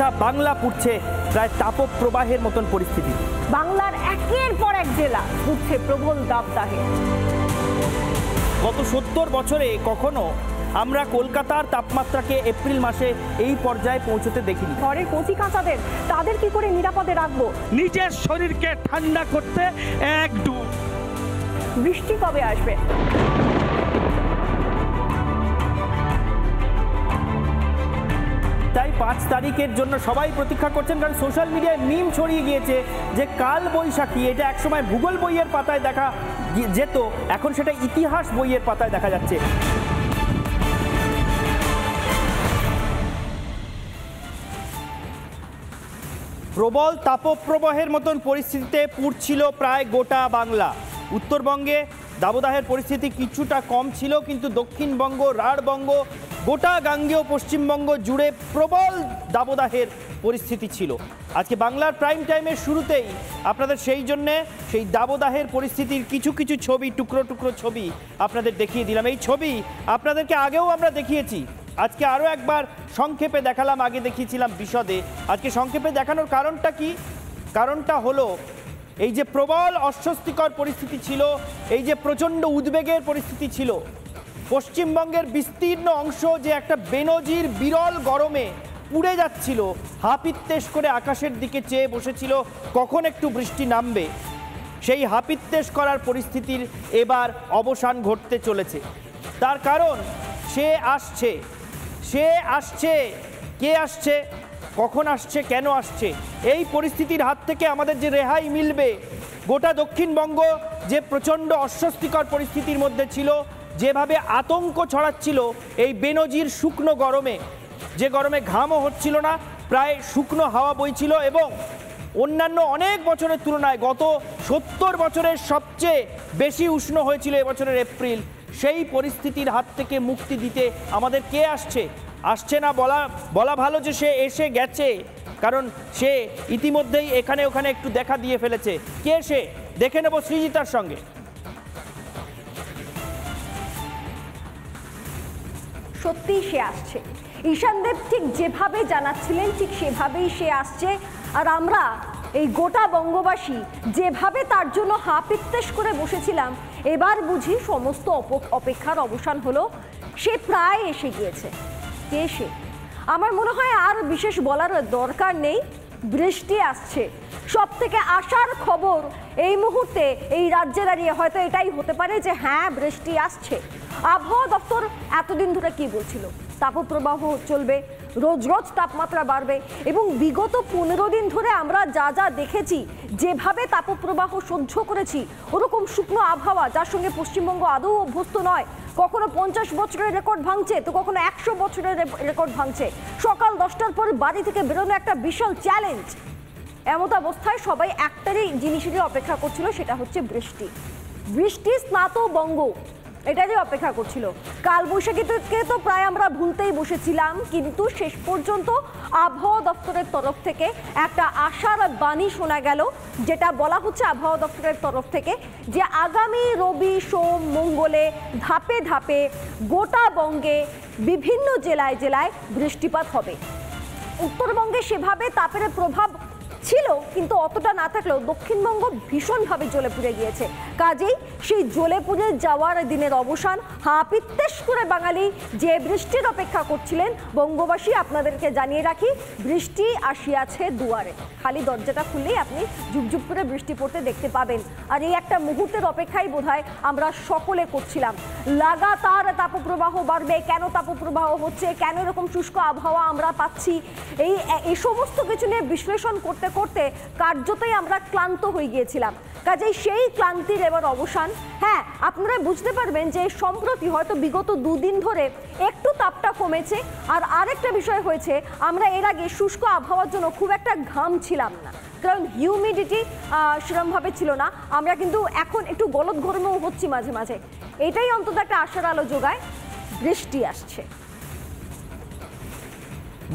গোটা বাংলা পুড়ছে প্রায় তাপপ্রবাহের মতন পরিস্থিতি। বাংলার একের পর এক জেলা পুড়ছে প্রবল দাবদাহে। গত 70 বছরে কখনো আমরা কলকাতার তাপমাত্রাকে এপ্রিল মাসে এই পর্যায়ে পৌঁছতে দেখিনি। ঘরের কচি কাঁচাদের তাদের কি করে নিরাপদে রাখবো? নিজের শরীরকে ঠান্ডা করতে এক ডুব। বৃষ্টি কবে আসবে? তাই 5 তারিখের জন্য সবাই প্রতীক্ষা করছেন, কারণ সোশ্যাল মিডিয়ায় মিম ছড়িয়ে গিয়েছে যে কাল বৈশাখী, এটা একসময় ভূগোল বইয়ের পাতায় দেখা যেত, এখন সেটা ইতিহাস বইয়ের পাতায় দেখা যাচ্ছে। প্রবল তাপপ্রবাহের মতন পরিস্থিতিতে পুড়ছিল প্রায় গোটা বাংলা। উত্তরবঙ্গে দাবদাহের পরিস্থিতি কিছুটা কম ছিল, কিন্তু দক্ষিণবঙ্গ, রাঢ়বঙ্গ, গোটা গাঙ্গেয় পশ্চিমবঙ্গ জুড়ে প্রবল দাবদাহের পরিস্থিতি ছিল। আজকে বাংলার প্রাইম টাইমের শুরুতেই আপনাদের সেই দাবদাহের পরিস্থিতির কিছু কিছু ছবি, টুকরো টুকরো ছবি আপনাদের দেখিয়ে দিলাম। এই ছবি আপনাদেরকে আগেও আমরা দেখিয়েছি, আজকে আরও একবার সংক্ষেপে দেখালাম। আগে দেখিয়েছিলাম বিশদে, আজকে সংক্ষেপে দেখানোর কারণটা কি? কারণটা হলো এই যে প্রবল অস্বস্তিকর পরিস্থিতি ছিল, এই যে প্রচণ্ড উদ্বেগের পরিস্থিতি ছিল, পশ্চিমবঙ্গের বিস্তীর্ণ অংশ যে একটা বেনজির বিরল গরমে পুড়ে যাচ্ছিল, হাপিত্তেশ করে আকাশের দিকে চেয়ে বসেছিল কখন একটু বৃষ্টি নামবে। সেই হাপিত্তেশ করার পরিস্থিতির এবার অবসান ঘটতে চলেছে। তার কারণ সে আসছে, কে আসছে, কখন আসছে, কেন আসছে, এই পরিস্থিতির হাত থেকে আমাদের যে রেহাই মিলবে। গোটা দক্ষিণবঙ্গ যে প্রচণ্ড অস্বস্তিকর পরিস্থিতির মধ্যে ছিল, যেভাবে আতঙ্ক ছড়াচ্ছিল এই বেনজির শুকনো গরমে, যে গরমে ঘামও হচ্ছিল না, প্রায় শুকনো হাওয়া বইছিল, এবং অন্যান্য অনেক বছরের তুলনায় গত 70 বছরের সবচেয়ে বেশি উষ্ণ হয়েছিল এবছরের এপ্রিল। সেই পরিস্থিতির হাত থেকে মুক্তি দিতে আমাদের কে আসছে না বলা ভালো যে সে এসে গেছে, কারণ সে ইতিমধ্যেই এখানে ওখানে একটু দেখা দিয়ে ফেলেছে। কে সে? দেখে নেব সৃজিতার সঙ্গে। সত্যিই সে আসছে। ঈশানদেব ঠিক যেভাবে জানাচ্ছিলেন ঠিক সেভাবেই সে আসছে। আর আমরা এই গোটা বঙ্গবাসী যেভাবে তার জন্য হাপিত্তেশ করে বসেছিলাম, এবার বুঝি সমস্ত অপেক্ষার অবসান হলো। সে প্রায় এসে গিয়েছে। কে সে? আমার মনে হয় আর বিশেষ বলার দরকার নেই। বৃষ্টি আসছে। সব থেকে আশার খবর এই মুহূর্তে এই রাজ্যে দাঁড়িয়ে হয়তো এটাই হতে পারে যে হ্যাঁ, বৃষ্টি আসছে। আবহাওয়া দপ্তর এতদিন ধরে কি বলছিল? তাপপ্রবাহ চলবে, রোজ রোজ তাপমাত্রা বাড়বে, এবং বিগত 15 দিন ধরে আমরা যা দেখেছি, যেভাবে তাপপ্রবাহ সহ্য করেছি, ওরকম শুকনো আবহাওয়া যার সঙ্গে পশ্চিমবঙ্গ আদৌ অভ্যস্ত নয়। কখনো 50 বছরের রেকর্ড ভাঙছে, তো কখনো 100 বছরের রেকর্ড ভাঙছে। সকাল 10টার পর বাড়ি থেকে বেরোনো একটা বিশাল চ্যালেঞ্জ। এমত অবস্থায় সবাই একটারই জিনিসেরই অপেক্ষা করছিল, সেটা হচ্ছে বৃষ্টি স্নাত বঙ্গ, এটারই অপেক্ষা করছিল। কাল বৈশাখীকে তো প্রায় আমরা ভুলতেই বসেছিলাম, কিন্তু শেষ পর্যন্ত আবহাওয়া দপ্তরের তরফ থেকে একটা আশার বাণী শোনা গেল, যেটা বলা হচ্ছে আবহাওয়া দপ্তরের তরফ থেকে যে আগামী রবি, সোম, মঙ্গলে ধাপে ধাপে গোটা বঙ্গে বিভিন্ন জেলায় বৃষ্টিপাত হবে। উত্তরবঙ্গে সেভাবে তাপের প্রভাব ছিল, কিন্তু অতটা না থাকলেও দক্ষিণবঙ্গ ভীষণভাবে জ্বলে পুড়ে গিয়েছে। কাজেই সেই জ্বলে পুড়ে যাওয়ার দিনের অবসান। হাপিত্তেশ করে বাঙালি যে বৃষ্টির অপেক্ষা করছিলেন, বঙ্গবাসী আপনাদেরকে জানিয়ে রাখি, বৃষ্টি আসিয়াছে দুয়ারে। খালি দরজাটা খুললেই আপনি ঝুপঝুপ করে বৃষ্টি পড়তে দেখতে পাবেন। আর এই একটা মুহূর্তের অপেক্ষাই বোধহয় আমরা সকলে করছিলাম। লাগাতার তাপপ্রবাহ বাড়বে, কেন তাপপ্রবাহ হচ্ছে, কেন এরকম শুষ্ক আবহাওয়া আমরা পাচ্ছি, এই সমস্ত কিছু নিয়ে বিশ্লেষণ করতে করতে কার্যতই আমরা ক্লান্ত হয়ে গিয়েছিলাম। কাজেই সেই ক্লান্তির এবার অবসান। হ্যাঁ, আপনারা বুঝতে পারবেন যে সম্প্রতি হয়তো বিগত 2 দিন ধরে একটু তাপটা কমেছে। আর আরেকটা বিষয় হয়েছে, আমরা এর আগে শুষ্ক আবহাওয়ার জন্য খুব একটা ঘামছিলাম না, কারণ হিউমিডিটি সেরকমভাবে ছিল না। আমরা কিন্তু এখন একটু গলদ গরমেও হচ্ছি মাঝে মাঝে। এটাই অন্তত একটা আশার আলো যোগায়। বৃষ্টি আসছে।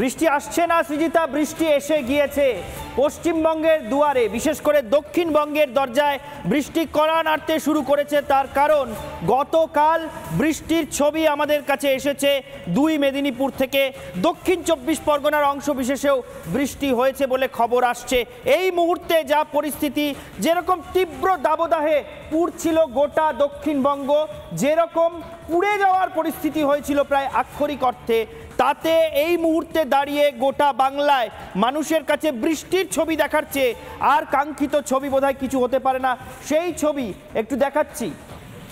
বৃষ্টি আসছে না সৃজিতা, বৃষ্টি এসে গিয়েছে। পশ্চিমবঙ্গের দুয়ারে, বিশেষ করে দক্ষিণবঙ্গের দরজায় বৃষ্টি কড়া নাড়তে শুরু করেছে। তার কারণ গতকাল বৃষ্টির ছবি আমাদের কাছে এসেছে দুই মেদিনীপুর থেকে। দক্ষিণ 24 পরগনার অংশ বিশেষেও বৃষ্টি হয়েছে বলে খবর আসছে। এই মুহূর্তে যা পরিস্থিতি, যেরকম তীব্র দাবদাহে পুড়ছিল গোটা দক্ষিণবঙ্গ, যেরকম পুড়ে যাওয়ার পরিস্থিতি হয়েছিল প্রায় আক্ষরিক অর্থে, তাতে এই মুহূর্তে দাঁড়িয়ে গোটা বাংলায় মানুষের কাছে বৃষ্টির ছবি দেখাচ্ছে। আর কাঙ্ক্ষিত ছবি বোধহয় কিছু হতে পারে না। সেই ছবি একটু দেখাচ্ছি,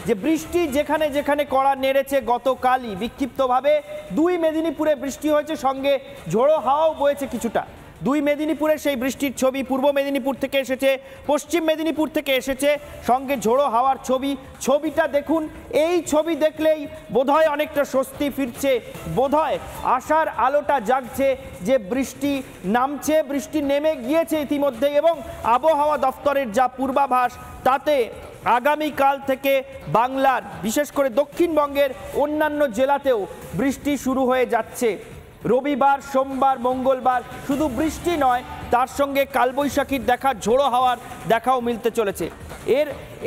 যে বৃষ্টি যেখানে যেখানে কড়া নেড়েছে গতকালই বিক্ষিপ্তভাবে দুই মেদিনীপুরে বৃষ্টি হয়েছে, সঙ্গে ঝোড়ো হাওয়াও বয়েছে কিছুটা। দুই মেদিনীপুরের সেই বৃষ্টির ছবি পূর্ব মেদিনীপুর থেকে এসেছে, পশ্চিম মেদিনীপুর থেকে এসেছে, সঙ্গে ঝোড়ো হাওয়ার ছবি। ছবিটা দেখুন, এই ছবি দেখলেই বোধহয় অনেকটা স্বস্তি ফিরছে, বোধহয় আশার আলোটা জাগছে যে বৃষ্টি নামছে, বৃষ্টি নেমে গিয়েছে ইতিমধ্যেই। এবং আবহাওয়া দফতরের যা পূর্বাভাস, তাতে আগামীকাল থেকে বাংলার বিশেষ করে দক্ষিণবঙ্গের অন্যান্য জেলাতেও বৃষ্টি শুরু হয়ে যাচ্ছে। রবিবার, সোমবার, মঙ্গলবার শুধু বৃষ্টি নয়, তার সঙ্গে কালবৈশাখীর দেখা, ঝোড়ো হাওয়ার দেখাও মিলতে চলেছে।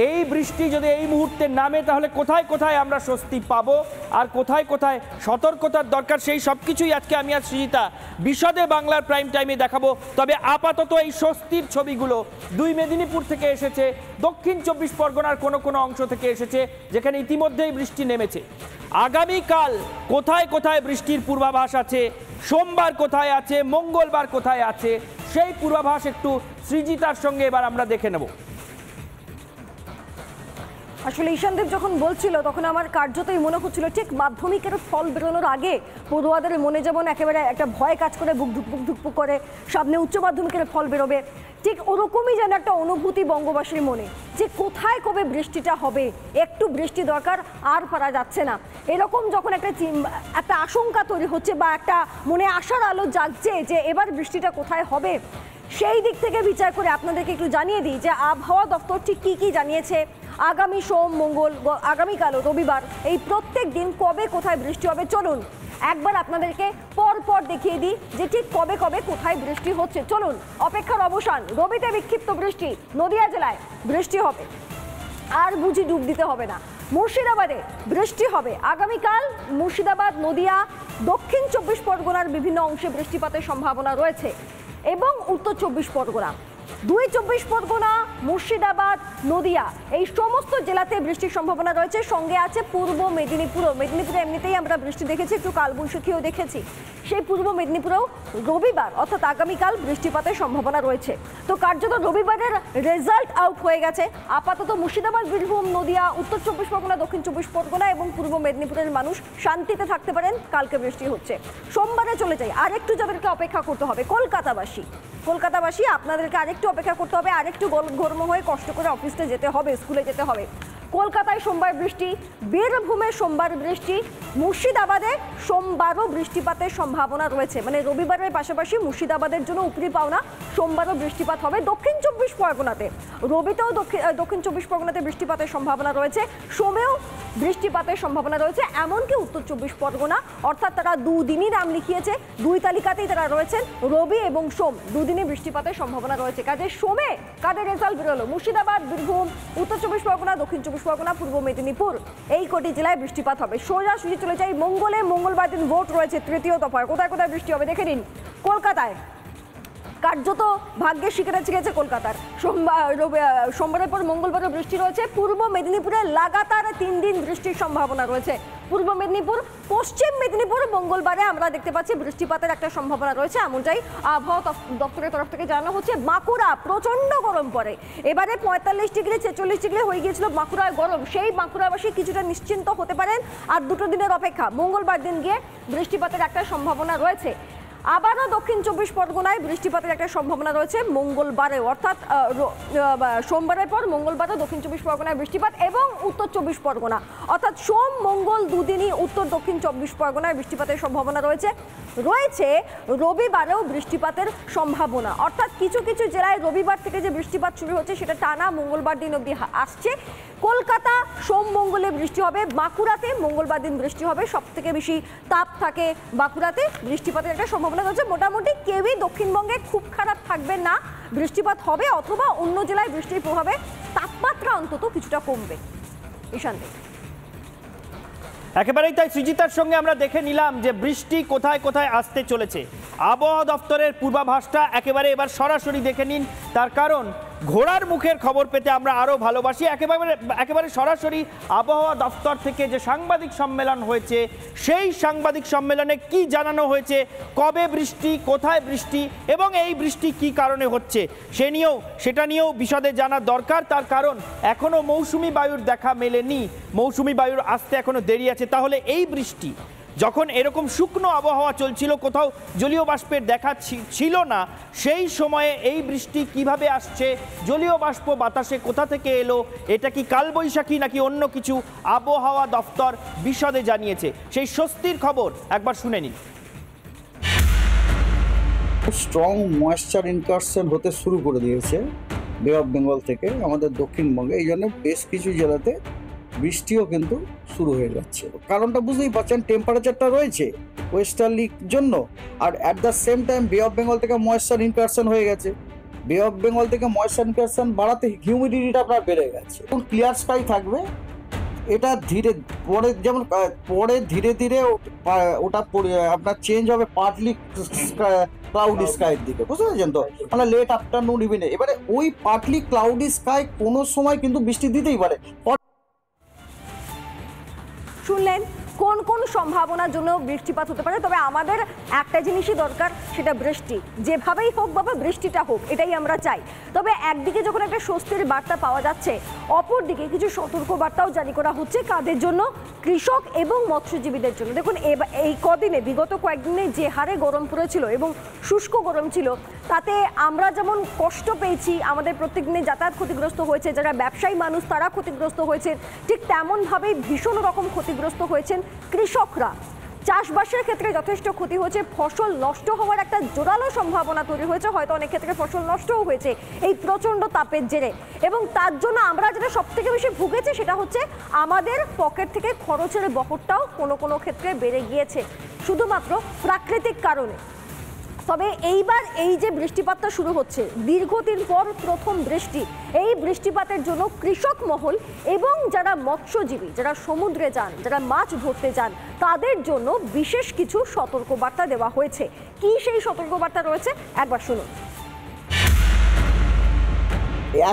এই বৃষ্টি যদি এই মুহূর্তে নামে, তাহলে কোথায় কোথায় আমরা স্বস্তি পাবো আর কোথায় কোথায় সতর্কতার দরকার, সেই সব কিছুই আজকে আমি আর সৃজিতা বিশদে বাংলার প্রাইম টাইমে দেখাবো। তবে আপাতত এই স্বস্তির ছবিগুলো দুই মেদিনীপুর থেকে এসেছে, দক্ষিণ 24 পরগনার কোনো কোনো অংশ থেকে এসেছে, যেখানে ইতিমধ্যেই বৃষ্টি নেমেছে। আগামীকাল কোথায় কোথায় বৃষ্টির পূর্বাভাস আছে, সোমবার কোথায় আছে, মঙ্গলবার কোথায় আছে, সেই পূর্বাভাস একটু সৃজিতার সঙ্গে এবার আমরা দেখে নেব। আসলে ঈশানদেব যখন বলছিল তখন আমার কার্যতই মনে হচ্ছিল ঠিক মাধ্যমিকের ফল বেরোনোর আগে পড়ুয়াদের মনে যেমন একেবারে একটা ভয় কাজ করে, বুক ধুকপুক ধুকপুক করে, সামনে উচ্চ মাধ্যমিকের ফল বেরোবে, ঠিক ওরকমই যেন একটা অনুভূতি বঙ্গবাসীর মনে, যে কোথায় কবে বৃষ্টিটা হবে, একটু বৃষ্টি দরকার, আর পারা যাচ্ছে না। এরকম যখন একটা আশঙ্কা তৈরি হচ্ছে বা একটা মনে আশার আলো জাগছে যে এবার বৃষ্টিটা কোথায় হবে, সেই দিক থেকে বিচার করে আপনাদেরকে একটু জানিয়ে দিই যে আবহাওয়া দপ্তর ঠিক কী কী জানিয়েছে। আগামী সোম, মঙ্গল, আগামীকালও রবিবার, এই প্রত্যেক দিন কবে কোথায় বৃষ্টি হবে চলুন একবার আপনাদেরকে পর পর দেখিয়ে দিই যে ঠিক কবে কবে কোথায় বৃষ্টি হচ্ছে। চলুন, অপেক্ষার অবসান। রবিতে বিক্ষিপ্ত বৃষ্টি, নদিয়া জেলায় বৃষ্টি হবে, আর বুঝি ডুব দিতে হবে না। মুর্শিদাবাদে বৃষ্টি হবে আগামীকাল। মুর্শিদাবাদ, নদিয়া, দক্ষিণ 24 পরগনার বিভিন্ন অংশে বৃষ্টিপাতের সম্ভাবনা রয়েছে এবং উত্তর 24 পরগনা, দুই 24 পরগনা, মুর্শিদাবাদ, নদিয়া, এই সমস্ত জেলাতে বৃষ্টির সম্ভাবনা রয়েছে। সঙ্গে আছে পূর্ব মেদিনীপুরও। মেদিনীপুরে এমনিতেই আমরা বৃষ্টি দেখেছি, একটু কালবৈশাখীও দেখেছি। সেই পূর্ব মেদিনীপুরেও রবিবার অর্থাৎ আগামীকাল বৃষ্টিপাতের সম্ভাবনা রয়েছে। তো কার্যত রবিবারের রেজাল্ট আউট হয়ে গেছে। আপাতত মুর্শিদাবাদ, বীরভূম, নদিয়া, উত্তর 24 পরগনা, দক্ষিণ 24 পরগনা এবং পূর্ব মেদিনীপুরের মানুষ শান্তিতে থাকতে পারেন, কালকে বৃষ্টি হচ্ছে। সোমবারে চলে যাই, আরেকটু যাদেরকে অপেক্ষা করতে হবে, কলকাতাবাসী আপনাদেরকে আরেকটু অপেক্ষা করতে হবে, আরেকটু গরম হয়ে কষ্ট করে অফিসে যেতে হবে, স্কুলে যেতে হবে। কলকাতায় সোমবার বৃষ্টি, বীরভূমে সোমবার বৃষ্টি, মুর্শিদাবাদে সোমবারও বৃষ্টিপাতের সম্ভাবনা রয়েছে। মানে রবিবারের পাশাপাশি মুর্শিদাবাদের জন্য উপরি পাওনা, সোমবারও বৃষ্টিপাত হবে। দক্ষিণ 24 পরগনাতে, রবিতেও দক্ষিণ 24 পরগনাতে বৃষ্টিপাতের সম্ভাবনা রয়েছে, সোমেও বৃষ্টিপাতের সম্ভাবনা রয়েছে। এমনকি উত্তর 24 পরগনা, অর্থাৎ তারা দুদিনই নাম লিখিয়েছে, দুই তালিকাতেই তারা রয়েছেন, রবি এবং সোম, দুদিনই বৃষ্টিপাতের সম্ভাবনা রয়েছে। কাজে সোমে কাদের রেজাল্ট বেরোলো? মুর্শিদাবাদ, বীরভূম, উত্তর 24 পরগনা, দক্ষিণ 24 পরগনা, পূর্ব মেদিনীপুর, এই কটি জেলায় বৃষ্টিপাত হবে। সোজাসুজি চলে যাই মঙ্গলে। মঙ্গলবার দিন ভোট রয়েছে তৃতীয় দফায়। কোথায় কোথায় বৃষ্টি হবে দেখে নিন। কলকাতায় কার্যত ভাগ্যের শিকারে গেছে কলকাতার। সোমবারের পর মঙ্গলবারও বৃষ্টি রয়েছে। পূর্ব মেদিনীপুরে লাগাতার 3 দিন বৃষ্টির সম্ভাবনা রয়েছে। পূর্ব মেদিনীপুর, পশ্চিম মেদিনীপুর মঙ্গলবারে আমরা দেখতে পাচ্ছি বৃষ্টিপাতের একটা সম্ভাবনা রয়েছে, এমনটাই আবহাওয়া দপ্তরের তরফ থেকে জানানো হচ্ছে। বাঁকুড়া প্রচণ্ড গরম পড়ে, এবারে 45 ডিগ্রি 46 ডিগ্রি হয়ে গিয়েছিল বাঁকুড়ায় গরম। সেই বাঁকুড়াবাসী কিছুটা নিশ্চিন্ত হতে পারেন, আর 2 দিনের অপেক্ষা। মঙ্গলবার দিন গিয়ে বৃষ্টিপাতের একটা সম্ভাবনা রয়েছে। আবারও দক্ষিণ 24 পরগনায় বৃষ্টিপাতের একটা সম্ভাবনা রয়েছে মঙ্গলবারে, অর্থাৎ সোমবারের পর মঙ্গলবারও দক্ষিণ 24 পরগনায় বৃষ্টিপাত এবং উত্তর 24 পরগনা, অর্থাৎ সোম মঙ্গল দুদিনই উত্তর দক্ষিণ 24 পরগনায় বৃষ্টিপাতের সম্ভাবনা রয়েছে। রয়েছে রবিবারেও বৃষ্টিপাতের সম্ভাবনা, অর্থাৎ কিছু কিছু জেলায় রবিবার থেকে যে বৃষ্টিপাত শুরু হচ্ছে সেটা টানা মঙ্গলবার দিন অবধি আসছে। কলকাতা সোম মঙ্গলে বৃষ্টি হবে, বাঁকুড়াতে মঙ্গলবার দিন বৃষ্টি হবে, সব থেকে বেশি তাপ থাকে বাঁকুড়াতে, বৃষ্টিপাতের একটা সম্ভাবনা রয়েছে। মোটামুটি কেউই দক্ষিণবঙ্গে খুব খারাপ থাকবে না, বৃষ্টিপাত হবে অথবা অন্য জেলায় বৃষ্টির প্রভাবে তাপমাত্রা অন্তত কিছুটা কমবে। ঈশান দে। একেবারেই তাই, সৃজিতার সঙ্গে আমরা দেখে নিলাম যে বৃষ্টি কোথায় কোথায় আসতে চলেছে। আবহাওয়া দপ্তরের পূর্বাভাসটা একেবারে এবার সরাসরি দেখে নিন, তার কারণ ঘোড়ার মুখের খবর পেতে আমরা আরও ভালোবাসি। একেবারে সরাসরি আবহাওয়া দপ্তর থেকে যে সাংবাদিক সম্মেলন হয়েছে, সেই সাংবাদিক সম্মেলনে কি জানানো হয়েছে, কবে বৃষ্টি, কোথায় বৃষ্টি এবং এই বৃষ্টি কি কারণে হচ্ছে সেটা নিয়েও বিশদে জানা দরকার। তার কারণ এখনও মৌসুমি বায়ুর দেখা মেলেনি, মৌসুমি বায়ুর আসতে এখনও দেরি আছে। তাহলে এই বৃষ্টি যখন এরকম শুকনো আবহাওয়া চলছিল, কোথাও জলীয় বাষ্পের দেখা ছিল না, সেই সময়ে এই বৃষ্টি কিভাবে আসছে, জলীয় বাষ্প বাতাসে কোথা থেকে এলো, এটা কি কালবৈশাখী নাকি অন্য কিছু, আবহাওয়া দফতর বিশদে জানিয়েছে। সেই স্বস্তির খবর একবার শুনে নিন। স্ট্রং ময়েশ্চার ইনকারশন হতে শুরু করে দিয়েছে বে অফ বেঙ্গল থেকে আমাদের দক্ষিণবঙ্গে, এই জন্য বেশ কিছু জেলাতে বৃষ্টিও কিন্তু শুরু হয়ে যাচ্ছে। কারণটা বুঝতেই পারছেন, টেম্পারেচারটা রয়েছে ওয়েস্টার্লির জন্য, আর অ্যাট দ্য সেম টাইম বে অফ বেঙ্গল থেকে ময়েশ্চার ইনকারশন হয়ে গেছে। বে অফ বেঙ্গল থেকে ময়েশ্চার ইনকারশন বাড়াতে হিউমিডিটিটা আপনার বেড়ে গেছে। এখন ক্লিয়ার স্কাই থাকবে, এটা পরে ধীরে ধীরে ওটা আপনার চেঞ্জ হবে পার্টলি ক্লাউডি স্কাইয়ের দিকে, বুঝতে পারছেন তো, মানে লেট আফটারনুন ইভিনে। এবারে ওই পার্টলি ক্লাউডি স্কাই কোনো সময় কিন্তু বৃষ্টি দিতেই পারে। শুনলেন কোন কোন সম্ভাবনার জন্য বৃষ্টিপাত হতে পারে, তবে আমাদের একটা জিনিসই দরকার, সেটা বৃষ্টি। যেভাবেই হোক বাবা বৃষ্টিটা হোক, এটাই আমরা চাই। তবে একদিকে যখন একটা স্বস্তির বার্তা পাওয়া যাচ্ছে, অপরদিকে কিছু সতর্ক বার্তাও জারি করা হচ্ছে। কাদের জন্য? কৃষক এবং মৎস্যজীবীদের জন্য। দেখুন এই কদিনে, বিগত কয়েকদিনে যে হারে গরম পড়েছিল এবং শুষ্ক গরম ছিল, তাতে আমরা যেমন কষ্ট পেয়েছি, আমাদের প্রত্যেক দিনে যাতায়াত ক্ষতিগ্রস্ত হয়েছে, যারা ব্যবসায়ী মানুষ তারা ক্ষতিগ্রস্ত হয়েছেন, ঠিক তেমনভাবেই ভীষণ রকম ক্ষতিগ্রস্ত হয়েছেন কৃষকরা। চাষবাসের ক্ষেত্রে যথেষ্ট ক্ষতি হয়েছে, ফসল নষ্ট হওয়ার একটা জোরালো সম্ভাবনা তৈরি হয়েছে, হয়তো অনেক ক্ষেত্রে ফসল নষ্টও হয়েছে এই প্রচণ্ড তাপের জেরে। এবং তার জন্য আমরা যেটা সব থেকে বেশি ভুগেছি সেটা হচ্ছে আমাদের পকেট থেকে খরচের বহরটাও কোনো কোনো ক্ষেত্রে বেড়ে গিয়েছে, শুধুমাত্র প্রাকৃতিক কারণে। তবে এইবার এই যে বৃষ্টিপাতটা শুরু হচ্ছে, দীর্ঘদিন পর প্রথম বৃষ্টি, এই বৃষ্টিপাতের জন্য কৃষক মহল এবং যারা মৎস্যজীবী, যারা সমুদ্রে যান, যারা মাছ ধরতে যান, তাদের জন্য বিশেষ কিছু সতর্কবার্তা দেওয়া হয়েছে। কি সেই সতর্কবার্তা রয়েছে একবার শুনুন।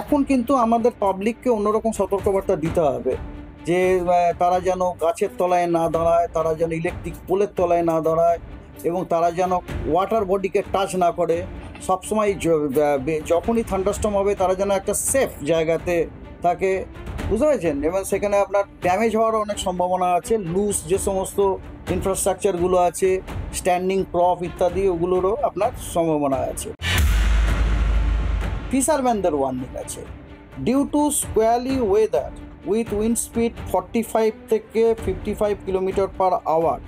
এখন কিন্তু আমাদের পাবলিককে অন্যরকম সতর্কবার্তা দিতে হবে, যে তারা যেন গাছের তলায় না দাঁড়ায়, তারা যেন ইলেকট্রিক পোলের তলায় না দাঁড়ায়, এবং তারা যেন ওয়াটার বডিকে টাচ না করে। সবসময় যখনই থান্ডারস্টর্ম হবে তারা যেন একটা সেফ জায়গাতে থাকে, বুঝতে পেরেছেন। এবং সেখানে আপনার ড্যামেজ হওয়ার অনেক সম্ভাবনা আছে। লুজ যে সমস্ত ইনফ্রাস্ট্রাকচারগুলো আছে, স্ট্যান্ডিং ক্রপ ইত্যাদি, ওগুলোরও আপনার সম্ভাবনা আছে। ফিশারম্যানদের ওয়ার্নিং আছে, due to squally weather with wind speed 45 থেকে 55 km/h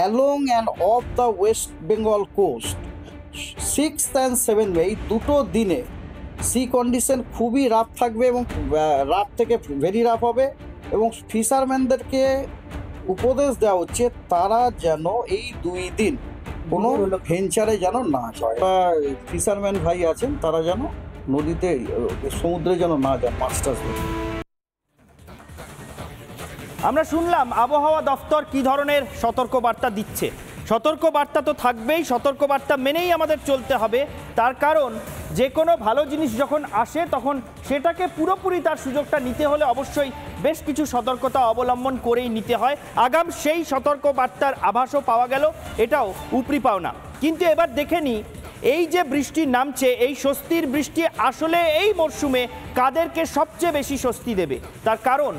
along and off the West Bengal coast 6th and 7th May, এই দুটো দিনে সি কন্ডিশন খুবই রাফ থাকবে এবং রাফ থেকে ভেরি রাফ হবে। এবং ফিশারম্যানদেরকে উপদেশ দেওয়া হচ্ছে তারা যেন এই 2 দিন কোনো ভেঞ্চারে যেন না যায়। ফিশারম্যান ভাই আছেন, তারা যেন নদীতে, সমুদ্রে যেন না যান মাছ টাছ ধরতে। আমরা শুনলাম আবহাওয়া দফতর কি ধরনের সতর্কবার্তা দিচ্ছে। সতর্কবার্তা তো থাকবেই, সতর্কবার্তা মেনেই আমাদের চলতে হবে। তার কারণ যে কোনো ভালো জিনিস যখন আসে তখন সেটাকে পুরোপুরি তার সুযোগটা নিতে হলে অবশ্যই বেশ কিছু সতর্কতা অবলম্বন করেই নিতে হয়। আগাম সেই সতর্কবার্তার আভাসও পাওয়া গেল, এটাও উপরি পাওনা। কিন্তু এবার দেখে নিই, এই যে বৃষ্টি নামছে, এই স্বস্তির বৃষ্টি আসলে এই মরশুমে কাদেরকে সবচেয়ে বেশি স্বস্তি দেবে। তার কারণ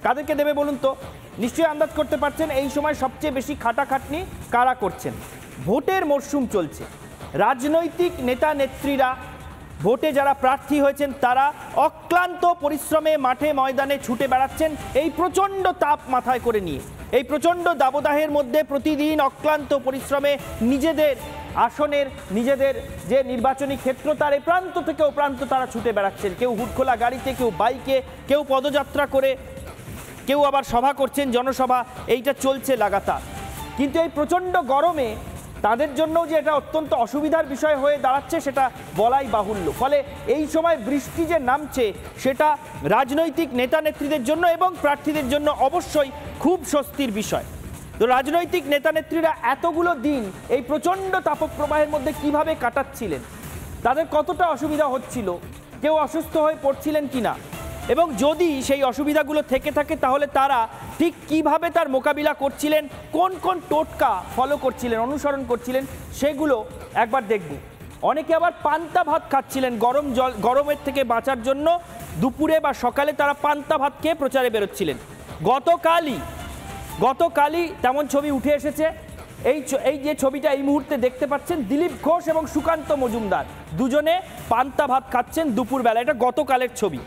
কাদেরকে দেবে বলুন তো? নিশ্চয়ই আন্দাজ করতে পারছেন এই সময় সবচেয়ে বেশি খাটাখাটনি কারা করছেন। ভোটের মরশুম চলছে, রাজনৈতিক নেতা নেত্রীরা ভোটে যারা প্রার্থী হয়েছেন তারা অক্লান্ত পরিশ্রমে মাঠে ময়দানে ছুটে বেড়াচ্ছেন এই প্রচণ্ড তাপ মাথায় করে নিয়ে, এই প্রচণ্ড দাবদাহের মধ্যে প্রতিদিন অক্লান্ত পরিশ্রমে নিজেদের আসনের, নিজেদের যে নির্বাচনী ক্ষেত্র তার এ প্রান্ত থেকে ও প্রান্ত তারা ছুটে বেড়াচ্ছেন, কেউ হুডখোলা গাড়িতে, কেউ বাইকে, কেউ পদযাত্রা করে, কেউ আবার সভা করছেন, জনসভা, এইটা চলছে লাগাতার। কিন্তু এই প্রচণ্ড গরমে তাদের জন্য যে এটা অত্যন্ত অসুবিধার বিষয় হয়ে দাঁড়াচ্ছে সেটা বলাই বাহুল্য। ফলে এই সময় বৃষ্টি যে নামছে সেটা রাজনৈতিক নেতা নেত্রীদের জন্য এবং প্রার্থীদের জন্য অবশ্যই খুব স্বস্তির বিষয়। তো রাজনৈতিক নেতা নেত্রীরা এতগুলো দিন এই প্রচণ্ড তাপপ্রবাহের মধ্যে কিভাবে কাটাচ্ছিলেন, তাদের কতটা অসুবিধা হচ্ছিল, কেউ অসুস্থ হয়ে পড়ছিলেন কিনা, এবং যদি সেই অসুবিধাগুলো থেকে থাকে তাহলে তারা ঠিক কিভাবে তার মোকাবিলা করছিলেন, কোন কোন টোটকা ফলো করছিলেন, অনুসরণ করছিলেন, সেগুলো একবার দেখব। অনেকে আবার পান্তা ভাত খাচ্ছিলেন গরমের থেকে বাঁচার জন্য, দুপুরে বা সকালে তারা পান্তা ভাত খেয়ে প্রচারে বেরোচ্ছিলেন। গতকালই তেমন ছবি উঠে এসেছে। এই যে ছবিটা এই মুহূর্তে দেখতে পাচ্ছেন, দিলীপ ঘোষ এবং সুকান্ত মজুমদার দুজনে পান্তা ভাত খাচ্ছেন দুপুরবেলা। এটা গতকালের ছবি।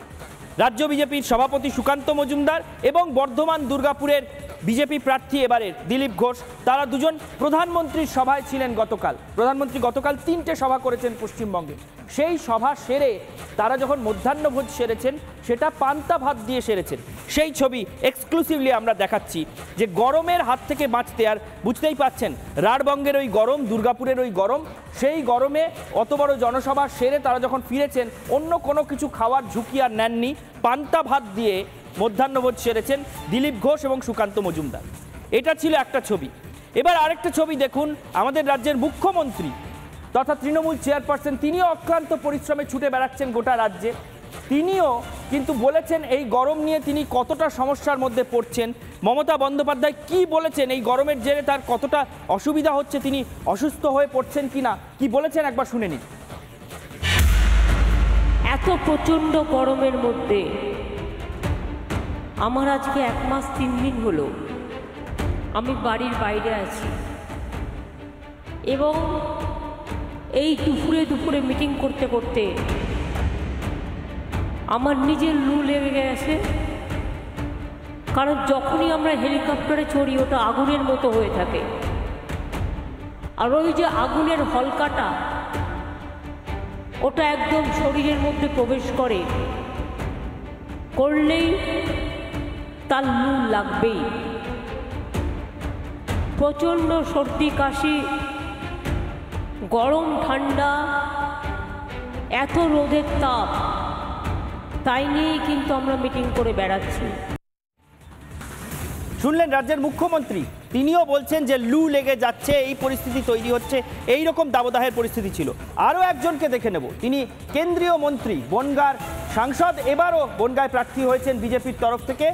রাজ্য বিজেপির সভাপতি সুকান্ত মজুমদার এবং বর্ধমান দুর্গাপুরের বিজেপি প্রার্থী এবারের দিলীপ ঘোষ, তারা দুজন প্রধানমন্ত্রীর সভায় ছিলেন গতকাল। প্রধানমন্ত্রী গতকাল 3টে সভা করেছেন পশ্চিমবঙ্গে। সেই সভা সেরে তারা যখন মধ্যাহ্নভোজ সেরেছেন সেটা পান্তা ভাত দিয়ে সেরেছেন। সেই ছবি এক্সক্লুসিভলি আমরা দেখাচ্ছি যে গরমের হাত থেকে বাঁচতে, আর বুঝতেই পাচ্ছেন রাঢ়বঙ্গের ওই গরম, দুর্গাপুরের ওই গরম, সেই গরমে অত বড় জনসভা সেরে তারা যখন ফিরেছেন অন্য কোনো কিছু খাওয়ার ঝুঁকি আর নেননি, পান্তা ভাত দিয়ে মধ্যাহ্নভোজ সেরেছেন দিলীপ ঘোষ এবং সুকান্ত মজুমদার। এটা ছিল একটা ছবি। এবার আরেকটা ছবি দেখুন, আমাদের রাজ্যের মুখ্যমন্ত্রী তথা তৃণমূল চেয়ারপারসন, তিনিও অক্লান্ত পরিশ্রমে ছুটে বেড়াচ্ছেন গোটা রাজ্যে। তিনিও কিন্তু বলেছেন এই গরম নিয়ে তিনি কতটা সমস্যার মধ্যে পড়ছেন। মমতা বন্দ্যোপাধ্যায় কি বলেছেন, এই গরমের জেরে তার কতটা অসুবিধা হচ্ছে, তিনি অসুস্থ হয়ে পড়ছেন কিনা, কি বলেছেন একবার শুনে নিন। এত প্রচণ্ড গরমের মধ্যে আমার আজকে 1 মাস 3 দিন হলো আমি বাড়ির বাইরে আছি, এবং এই দুপুরে মিটিং করতে করতে আমার নিজের লু লেগে গেছে। কারণ যখনই আমরা হেলিকপ্টারে চড়ি ওটা আগুনের মতো হয়ে থাকে, আর ওই যে আগুনের হলকাটা ওটা একদম শরীরের মধ্যে প্রবেশ করলেই তার লু লাগবেই। প্রচণ্ড সর্দি কাশি, গরম ঠান্ডা, এত রোদের তাপ, তাই নিয়েই কিন্তু আমরা মিটিং করে বেড়াচ্ছি। শুনলেন রাজ্যের মুখ্যমন্ত্রী, তিনিও বলছেন যে লু লেগে যাচ্ছে, এই পরিস্থিতি তৈরি হচ্ছে, এই রকম দাবদাহের পরিস্থিতি ছিল। আরও একজনকে দেখে নেব, তিনি কেন্দ্রীয় মন্ত্রী, বনগাঁর সাংসদ, এবারও বনগাঁয় প্রার্থী হয়েছেন বিজেপির তরফ থেকে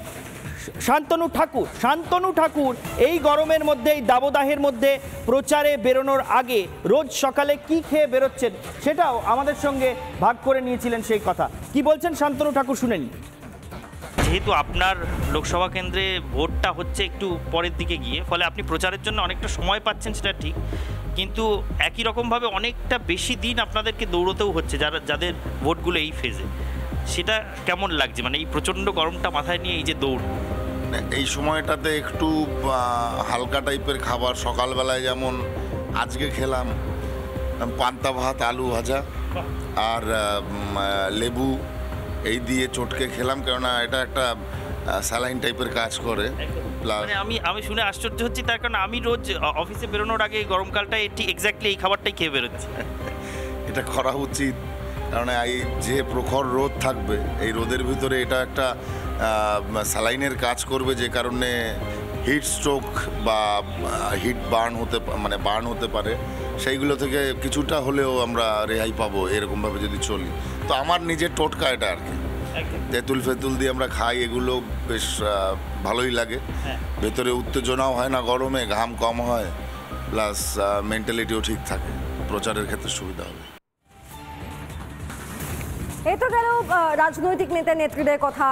শান্তনু ঠাকুর। শান্তনু ঠাকুর এই গরমের মধ্যে, এই দাবদাহের মধ্যে প্রচারে বেরোনোর আগে রোজ সকালে কি খেয়ে বেরোচ্ছেন সেটাও আমাদের সঙ্গে ভাগ করে নিয়েছিলেন। সেই কথা কি বলছেন শান্তনু ঠাকুর শুনে নিন। যেহেতু আপনার লোকসভা কেন্দ্রে ভোটটা হচ্ছে একটু পরের দিকে গিয়ে, ফলে আপনি প্রচারের জন্য অনেকটা সময় পাচ্ছেন, সেটা ঠিক, কিন্তু একই রকমভাবে অনেকটা বেশি দিন আপনাদেরকে দৌড়তেও হচ্ছে যাদের ভোটগুলো এই ফেজে। সেটা কেমন লাগছে, মানে এই প্রচণ্ড গরমটা মাথায় নিয়ে এই যে দৌড়? এই সময়টাতে একটু হালকা টাইপের খাবার, সকালবেলায় যেমন আজকে খেলাম পান্তা ভাত, আলু ভাজা আর লেবু, এই দিয়ে চটকে খেলাম, কেননা এটা একটা স্যালাইন টাইপের কাজ করে। মানে আমি শুনে আশ্চর্য হচ্ছি, তার কারণ আমি রোজ অফিসে বেরোনোর আগে এই গরমকালটা ঠিক এক্স্যাক্টলি এই খাবারটাই খেয়ে বেরোচ্ছি। এটা করা উচিত, কারণ এই যে প্রখর রোদ থাকবে, এই রোদের ভিতরে এটা একটা স্যালাইনের কাজ করবে, যে কারণে হিট স্ট্রোক বা হিট বার্ন হতে পারে। সেইগুলো থেকে কিছুটা হলেও আমরা রেহাই পাবো এরকমভাবে যদি চলি। তো আমার নিজের টোটকা এটা আর কি, তেঁতুল ফেতুল দিয়ে আমরা খাই, এগুলো বেশ ভালোই লাগে। ভেতরে উত্তেজনাও হয় না গরমে, ঘাম কম হয়, প্লাস মেন্টালিটিও ঠিক থাকে, প্রচারের ক্ষেত্রে সুবিধা হবে। এ তো গেল রাজনৈতিক নেতা নেত্রীদের কথা,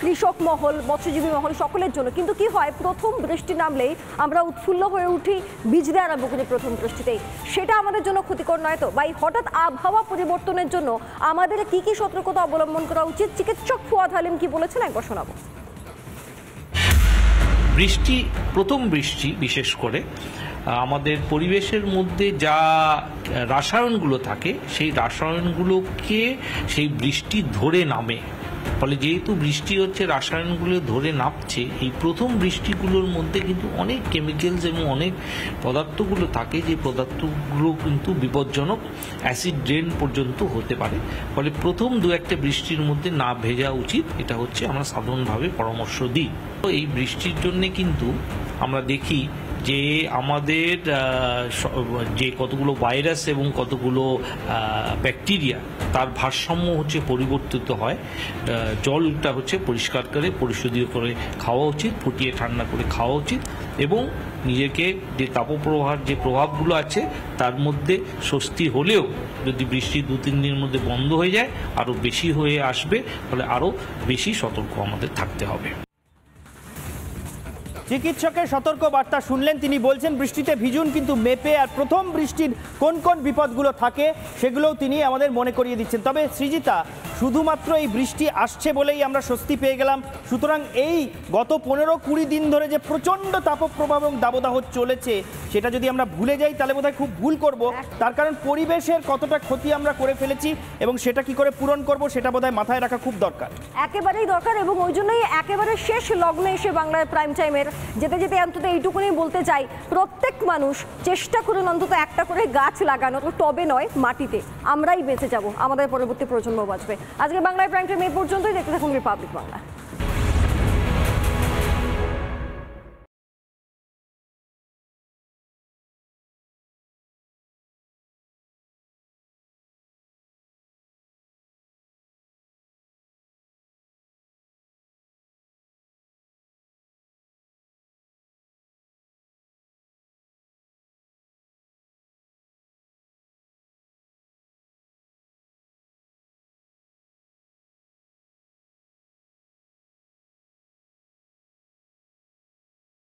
কৃষক মহল, মৎস্যজীবী মহল, সকলের জন্য। কিন্তু কি হয়, প্রথম বৃষ্টি নামলেই আমরা উৎফুল্ল হয়ে উঠি, ভিজতে আরম্ভ করি প্রথম বৃষ্টিতেই। সেটা আমাদের জন্য ক্ষতিকর নয় তো? বা এই হঠাৎ আবহাওয়া পরিবর্তনের জন্য আমাদের কি কি সতর্কতা অবলম্বন করা উচিত? চিকিৎসক ফুয়াদ হালিম কি বলেছেন একবার শোনাবো। বৃষ্টি, প্রথম বৃষ্টি বিশেষ করে আমাদের পরিবেশের মধ্যে যা রাসায়নগুলো থাকে সেই রাসায়নগুলোকে সেই বৃষ্টি ধরে নামে। ফলে যেহেতু বৃষ্টি হচ্ছে, রাসায়নগুলো ধরে নামছে, এই প্রথম বৃষ্টিগুলোর মধ্যে কিন্তু অনেক কেমিক্যালস এবং অনেক পদার্থগুলো থাকে, যে পদার্থগুলো কিন্তু বিপজ্জনক, অ্যাসিড ড্রেন পর্যন্ত হতে পারে। ফলে প্রথম দু একটা বৃষ্টির মধ্যে না ভেজা উচিত, এটা হচ্ছে আমরা সাধারণভাবে পরামর্শ দিই। তো এই বৃষ্টির জন্যে কিন্তু আমরা দেখি যে আমাদের যে কতগুলো ভাইরাস এবং কতগুলো ব্যাকটেরিয়া, তার ভারসাম্য হচ্ছে পরিবর্তিত হয়। জলটা হচ্ছে পরিষ্কার করে পরিশোধিত করে খাওয়া উচিত, ফুটিয়ে ঠান্ডা করে খাওয়া উচিত, এবং নিজেকে যে তাপপ্রবাহের যে প্রভাবগুলো আছে তার মধ্যে স্বস্তি হলেও যদি বৃষ্টি 2-3 দিনের মধ্যে বন্ধ হয়ে যায়, আরও বেশি হয়ে আসবে, ফলে আরও বেশি সতর্ক আমাদের থাকতে হবে। চিকিৎসকের সতর্ক বার্তা শুনলেন। তিনি বলছেন বৃষ্টিতে ভিজুন, কিন্তু মেপে। আর প্রথম বৃষ্টির কোন কোন বিপদগুলো থাকে সেগুলোও তিনি আমাদের মনে করিয়ে দিচ্ছেন। তবে সৃজিতা, শুধুমাত্র এই বৃষ্টি আসছে বলেই আমরা স্বস্তি পেয়ে গেলাম, সুতরাং এই গত 15-20 দিন ধরে যে প্রচণ্ড তাপপ্রবাহ এবং দাবদাহ চলেছে, সেটা যদি আমরা ভুলে যাই তাহলে বোধহয় খুব ভুল করব। তার কারণ পরিবেশের কতটা ক্ষতি আমরা করে ফেলেছি এবং সেটা কি করে পূরণ করব সেটা বোধহয় মাথায় রাখা খুব দরকার, একেবারেই দরকার। এবং ওই জন্যই একেবারে শেষ লগ্নে এসে বাংলার প্রাইম টাইমের যেতে যেতে অন্তত এইটুকুনি বলতে চাই, প্রত্যেক মানুষ চেষ্টা করুন অন্তত একটা করে গাছ লাগানো, টবে নয় মাটিতে। আমরাই বেঁচে যাব, আমাদের পরবর্তী প্রজন্ম বাঁচবে। আজকে বাংলার প্রাইম টাইম এই পর্যন্তই। দেখতে থাকুন রিপাবলিক বাংলা।